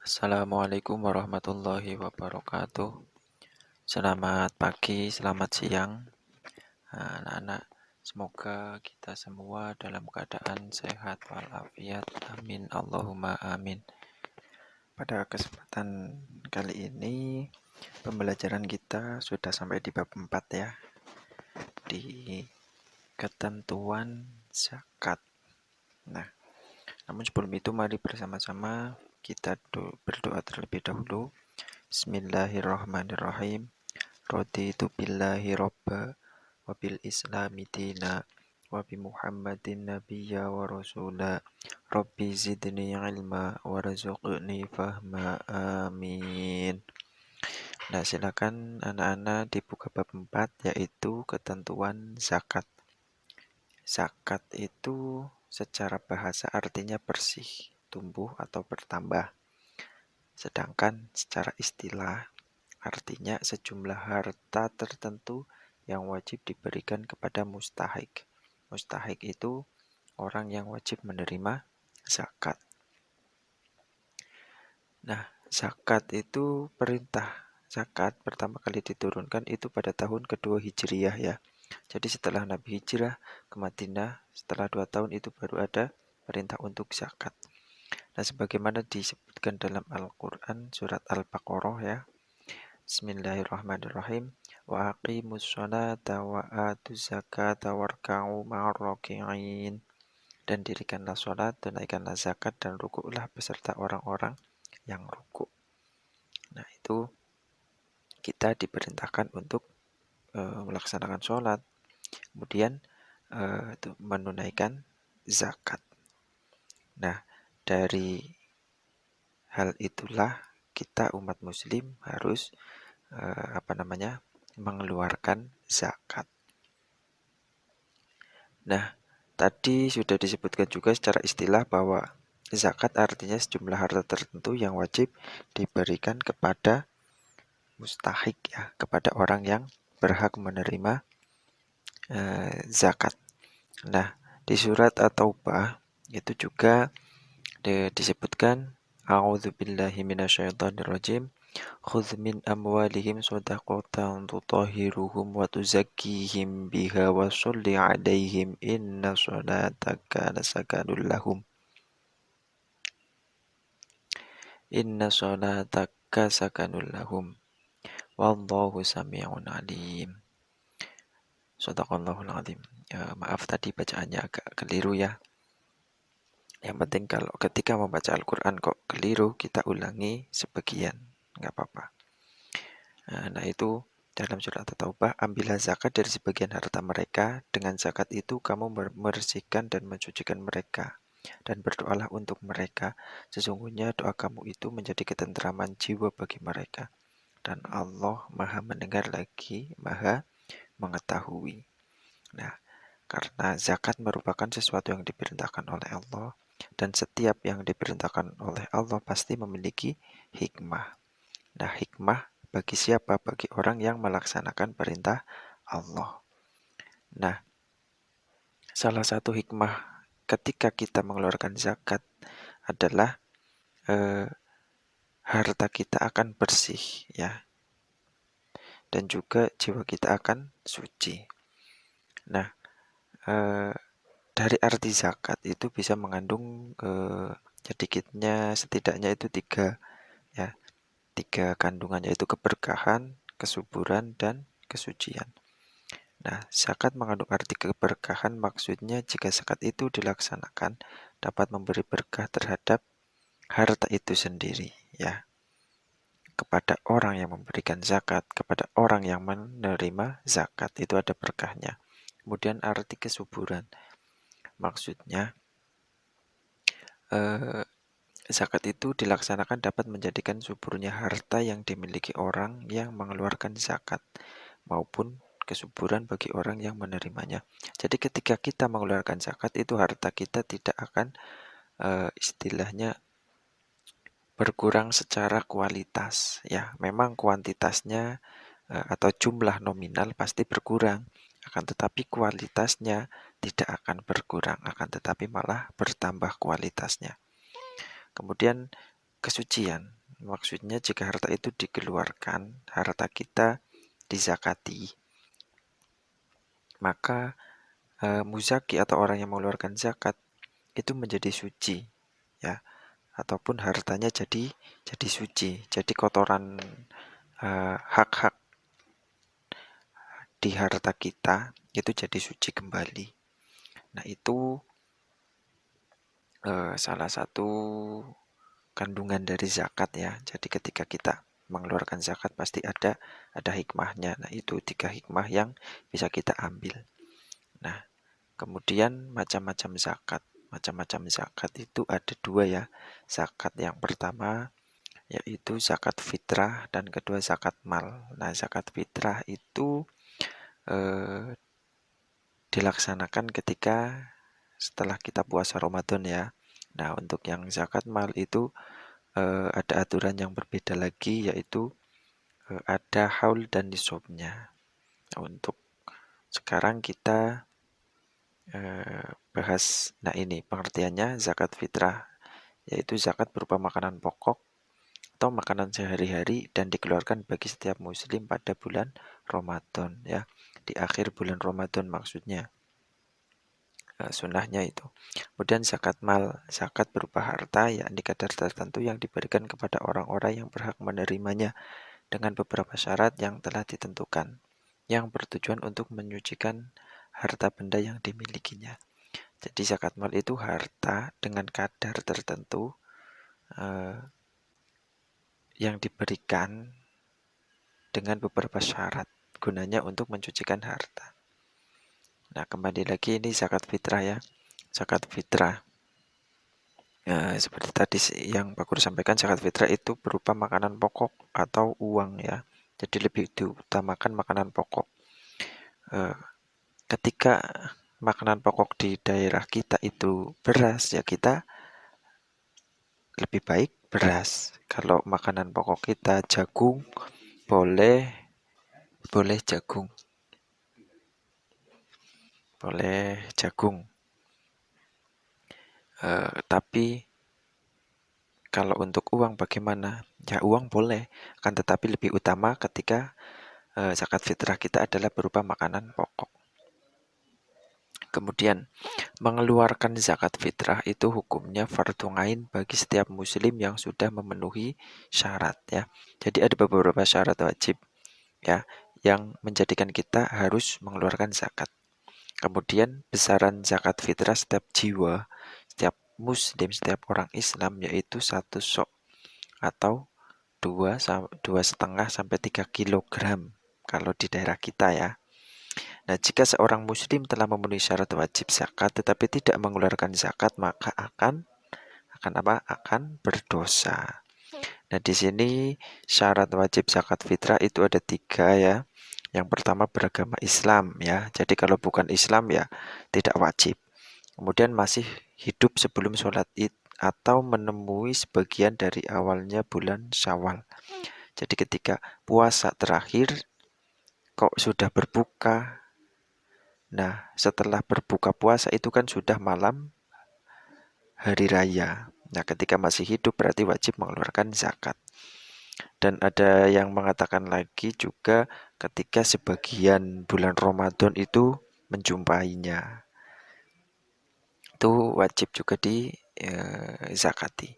Assalamualaikum warahmatullahi wabarakatuh. Selamat pagi, selamat siang, anak-anak. Semoga kita semua dalam keadaan sehat walafiat. Amin. Allahumma amin. Pada kesempatan kali ini, pembelajaran kita sudah sampai di bab 4 ya. Di ketentuan zakat. Nah, namun sebelum itu mari bersama-sama kita berdoa terlebih dahulu. Bismillahirrahmanirrahim. Raditu billahi robba wa bil islami dina wa bi muhammadin nabiyya wa rasula rabbi zidni ilma warzuqni fahma amin. Nah, silakan anak-anak dibuka bab 4 yaitu ketentuan zakat. Zakat itu secara bahasa artinya bersih, tumbuh atau bertambah. Sedangkan secara istilah artinya sejumlah harta tertentu yang wajib diberikan kepada mustahik. Mustahik itu orang yang wajib menerima zakat. Nah, zakat itu perintah. Zakat pertama kali diturunkan itu pada tahun kedua Hijriyah ya. Jadi setelah Nabi hijrah ke Madinah, setelah 2 tahun itu baru ada perintah untuk zakat. Nah, sebagaimana disebutkan dalam Al-Quran surat Al-Baqarah ya. Bismillahirrahmanirrahim. Wa aqimus sholata wa atuz zakata warka'u ma'ar raki'in. Dan dirikanlah sholat, tunaikanlah zakat, dan rukuklah beserta orang-orang yang rukuk. Nah, itu kita diperintahkan untuk melaksanakan sholat, kemudian menunaikan zakat. Nah, dari hal itulah kita umat muslim harus mengeluarkan zakat. Nah, tadi sudah disebutkan juga secara istilah bahwa zakat artinya sejumlah harta tertentu yang wajib diberikan kepada mustahik ya, kepada orang yang berhak menerima zakat. Nah, di surat At-Taubah itu juga disebutkan A'udzubillahi minasyaitonirrajim. Khudz min amwalihim shadaqatan tutahhiruhum wa tuzakkihim biha wa sholli 'alaihim inna sholataka sakanul lahum. Inna sholataka sakanul lahum. Wallahu sami'un alim. Shadaqallahul azim. Maaf tadi bacaannya agak keliru ya. Yang penting kalau ketika membaca Al-Quran kok keliru, kita ulangi sebagian, nggak apa-apa. Nah itu dalam surat At-Taubah, ambillah zakat dari sebagian harta mereka, dengan zakat itu kamu membersihkan dan mensucikan mereka, dan berdoalah untuk mereka, sesungguhnya doa kamu itu menjadi ketentraman jiwa bagi mereka, dan Allah maha mendengar lagi maha mengetahui. Nah, karena zakat merupakan sesuatu yang diperintahkan oleh Allah, dan setiap yang diperintahkan oleh Allah pasti memiliki hikmah. Nah, hikmah bagi siapa? Bagi orang yang melaksanakan perintah Allah. Nah, salah satu hikmah ketika kita mengeluarkan zakat adalah harta kita akan bersih ya, dan juga jiwa kita akan suci. Nah, dari arti zakat itu bisa mengandung sedikitnya setidaknya itu tiga kandungan, yaitu keberkahan, kesuburan, dan kesucian. Nah, zakat mengandung arti keberkahan, maksudnya jika zakat itu dilaksanakan dapat memberi berkah terhadap harta itu sendiri ya, kepada orang yang memberikan zakat, kepada orang yang menerima zakat itu ada berkahnya. Kemudian arti kesuburan, maksudnya zakat itu dilaksanakan dapat menjadikan suburnya harta yang dimiliki orang yang mengeluarkan zakat, maupun kesuburan bagi orang yang menerimanya. Jadi ketika kita mengeluarkan zakat itu harta kita tidak akan istilahnya berkurang secara kualitas ya. Memang kuantitasnya atau jumlah nominal pasti berkurang, akan tetapi kualitasnya tidak akan berkurang, akan tetapi malah bertambah kualitasnya. Kemudian kesucian. Maksudnya jika harta itu dikeluarkan, harta kita dizakati, maka muzaki atau orang yang mengeluarkan zakat itu menjadi suci, ya, ataupun hartanya jadi suci, jadi kotoran hak-hak di harta kita itu jadi suci kembali. Nah itu salah satu kandungan dari zakat ya. Jadi ketika kita mengeluarkan zakat pasti ada hikmahnya. Nah itu 3 hikmah yang bisa kita ambil. Nah kemudian macam-macam zakat. Macam-macam zakat itu ada 2 ya. Zakat yang pertama yaitu zakat fitrah dan kedua zakat mal. Nah zakat fitrah itu dilaksanakan ketika setelah kita puasa Ramadan ya. Nah untuk yang zakat mal itu ada aturan yang berbeda lagi yaitu ada haul dan nisabnya. Nah, untuk sekarang kita bahas, nah ini pengertiannya zakat fitrah, yaitu zakat berupa makanan pokok atau makanan sehari-hari dan dikeluarkan bagi setiap muslim pada bulan Ramadan ya, di akhir bulan Ramadan maksudnya. Sunnahnya itu. Kemudian zakat mal, zakat berupa harta yakni kadar tertentu yang diberikan kepada orang-orang yang berhak menerimanya dengan beberapa syarat yang telah ditentukan, yang bertujuan untuk menyucikan harta benda yang dimilikinya. Jadi zakat mal itu harta dengan kadar tertentu yang diberikan dengan beberapa syarat, gunanya untuk mensucikan harta. Nah kembali lagi ini zakat fitrah ya. Zakat fitrah seperti tadi yang Pak Guru sampaikan, zakat fitrah itu berupa makanan pokok atau uang ya. Jadi lebih diutamakan makanan pokok. Ketika makanan pokok di daerah kita itu beras, ya kita lebih baik beras. Kalau makanan pokok kita jagung, boleh jagung. Boleh jagung. Tapi kalau untuk uang bagaimana? Ya uang boleh, akan tetapi lebih utama ketika zakat fitrah kita adalah berupa makanan pokok. Kemudian mengeluarkan zakat fitrah itu hukumnya fardhu ain bagi setiap muslim yang sudah memenuhi syarat ya. Jadi ada beberapa syarat wajib ya yang menjadikan kita harus mengeluarkan zakat. Kemudian besaran zakat fitrah setiap jiwa, setiap muslim, setiap orang Islam yaitu 1 sok atau 2,5 sampai 3 kilogram kalau di daerah kita ya. Nah, jika seorang muslim telah memenuhi syarat wajib zakat tetapi tidak mengeluarkan zakat, maka akan apa? Akan berdosa. Nah, di sini syarat wajib zakat fitrah itu ada 3 ya. Yang pertama beragama Islam ya. Jadi kalau bukan Islam ya tidak wajib. Kemudian masih hidup sebelum sholat Id atau menemui sebagian dari awalnya bulan Syawal. Jadi ketika puasa terakhir kok sudah berbuka. Nah, setelah berbuka puasa itu kan sudah malam hari raya. Nah, ketika masih hidup berarti wajib mengeluarkan zakat. Dan ada yang mengatakan lagi juga ketika sebagian bulan Ramadan itu menjumpainya. Itu wajib juga di zakati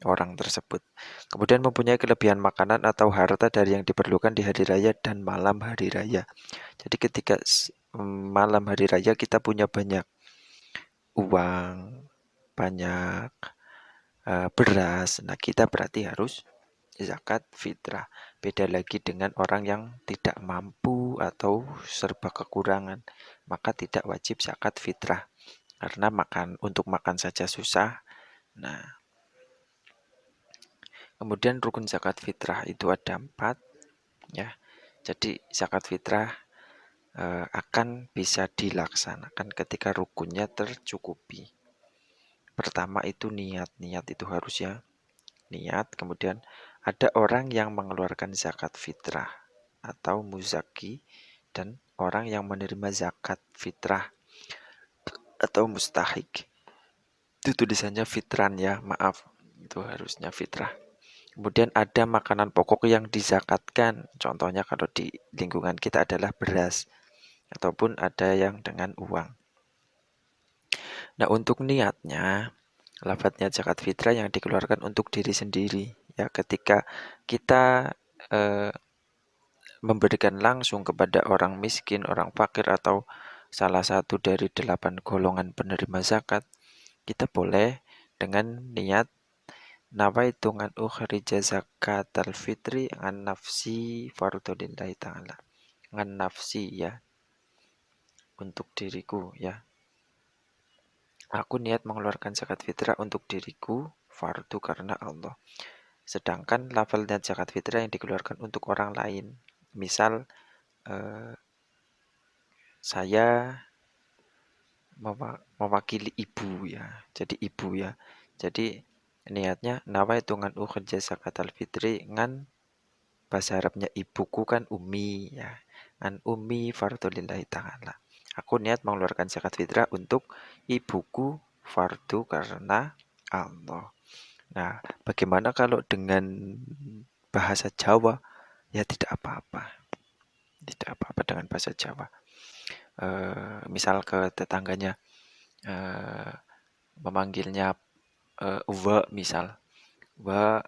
orang tersebut. Kemudian mempunyai kelebihan makanan atau harta dari yang diperlukan di hari raya dan malam hari raya. Jadi ketika malam hari raya kita punya banyak uang, banyak beras, nah kita berarti harus zakat fitrah. Beda lagi dengan orang yang tidak mampu atau serba kekurangan, maka tidak wajib zakat fitrah karena untuk makan saja susah. Nah, kemudian rukun zakat fitrah itu ada 4 ya. Jadi zakat fitrah akan bisa dilaksanakan ketika rukunnya tercukupi. Pertama itu niat. Niat itu harus ya. Niat. Kemudian ada orang yang mengeluarkan zakat fitrah atau muzaki dan orang yang menerima zakat fitrah atau mustahik. Itu tulisannya fitran ya, maaf. Itu harusnya fitrah. Kemudian ada makanan pokok yang dizakatkan. Contohnya kalau di lingkungan kita adalah beras ataupun ada yang dengan uang. Nah, untuk niatnya, lafadz niat zakat fitrah yang dikeluarkan untuk diri sendiri. Ya, ketika kita memberikan langsung kepada orang miskin, orang fakir atau salah satu dari 8 golongan penerima zakat, kita boleh dengan niat nawaitu an ukhrija zakatal fitri an nafsi fardhulillahi ta'ala. An nafsi ya, untuk diriku ya. Aku niat mengeluarkan zakat fitrah untuk diriku, fardu karena Allah. Sedangkan lafal niat zakat fitrah yang dikeluarkan untuk orang lain. Misal saya mewakili ibu ya. Jadi ibu ya. Jadi niatnya nawaitu an ukhrija zakatal fitri ngan bahasa Arabnya ibuku kan umi ya. An umi fardulillahi ta'ala. Aku niat mengeluarkan zakat fitrah untuk ibuku fardu karena Allah. Nah, bagaimana kalau dengan bahasa Jawa? Ya tidak apa-apa. Tidak apa-apa dengan bahasa Jawa. Misal ke tetangganya memanggilnya wa misal. Wa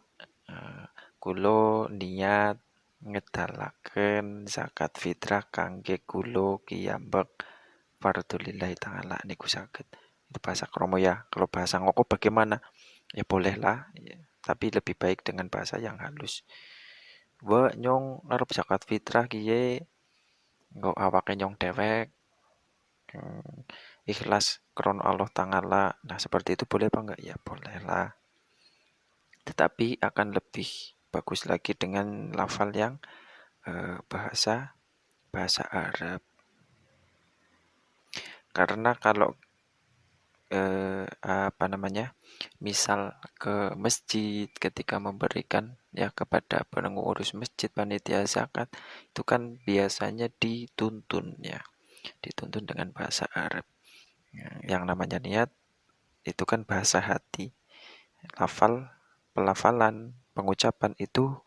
kulo niat ngedalaken zakat fitrah kangge kulo kiyambek fardhulillahi ta'ala niku saged. Itu bahasa kromo ya. Kalau bahasa ngoko bagaimana? Ya bolehlah, ya. Tapi lebih baik dengan bahasa yang halus. Wa nyong ngarep zakat fitrah kiye nggo awake nyong dewek ikhlas krono Allah Ta'ala. Nah, seperti itu boleh apa enggak? Ya bolehlah. Tetapi akan lebih bagus lagi dengan lafal yang bahasa Arab. Karena kalau misal ke masjid ketika memberikan ya kepada pengurus masjid panitia zakat itu kan biasanya dituntun ya, dituntun dengan bahasa Arab. Yang namanya niat itu kan bahasa hati, pelafalan, pengucapan itu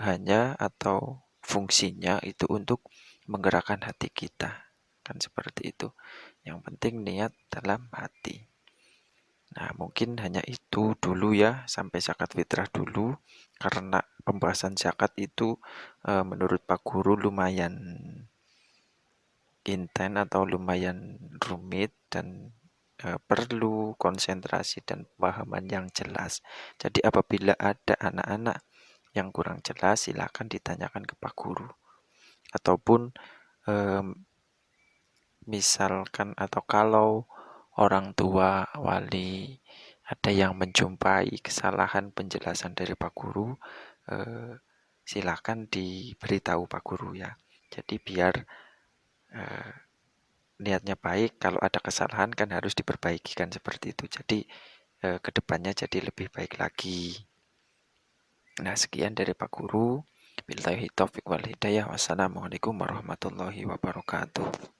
hanya atau fungsinya itu untuk menggerakkan hati kita. Kan seperti itu. Yang penting niat dalam hati. Nah, mungkin hanya itu dulu ya, sampai zakat fitrah dulu. Karena pembahasan zakat itu menurut Pak Guru lumayan intens atau lumayan rumit dan perlu konsentrasi dan pemahaman yang jelas. Jadi apabila ada anak-anak yang kurang jelas, silakan ditanyakan ke Pak Guru. Ataupun misalkan atau kalau orang tua, wali, ada yang menjumpai kesalahan penjelasan dari Pak Guru, silakan diberitahu Pak Guru ya. Jadi biar niatnya baik, kalau ada kesalahan kan harus diperbaiki kan seperti itu. Jadi kedepannya jadi lebih baik lagi. Nah, sekian dari Pak Guru. Billahi taufiq wal hidayah. Wassalamualaikum warahmatullahi wabarakatuh.